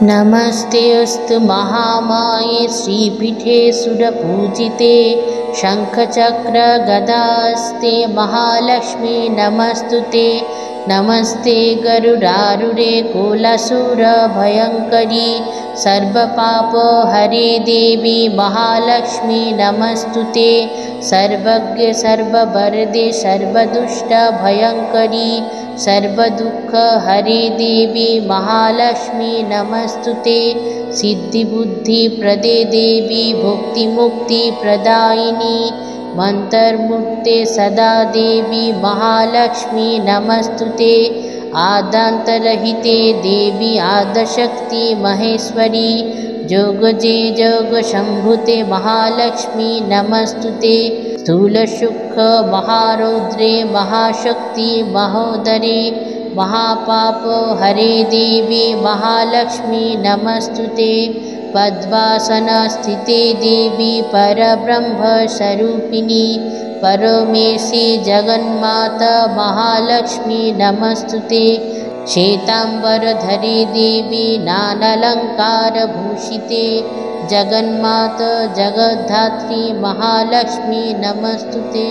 नमस्तेऽस्तु महामाये श्रीपीठे सुरपूजिते शङ्खचक्रगदास्ते महालक्ष्मी नमस्तुते। नमस्ते गरुडारूढे कुलसुरभयङ्करी सर्वपापहरे देवी महालक्ष्मी नमस्तुते। सर्वज्ञ सर्ववरदे सर्वदुष्टभयङ्करी सर्वदुःखहरे देवी महालक्ष्मी नमस्तुते। सिद्धिबुद्धिप्रदे देवी भुक्तिमुक्तिप्रदायिनी मन्त्रमूर्ते सदा देवी महालक्ष्मी नमस्तुते। आद्यन्तरहिते देवी आद्यशक्ति महेश्वरी जोगजे जोगशम्भुते महालक्ष्मी नमस्तुते। स्थूलसुख महारौद्रे महाशक्ति महोदरे महापापहरे देवी महालक्ष्मी नमस्तुते। पद्मासनस्थिते देवी परब्रह्मस्वरूपिणी परमेशी जगन्माता महालक्ष्मी नमस्तुते। श्वेताम्बरधरे देवी नानालङ्कारभूषिते जगन्माता जगद्धात्री महालक्ष्मी नमस्तुते।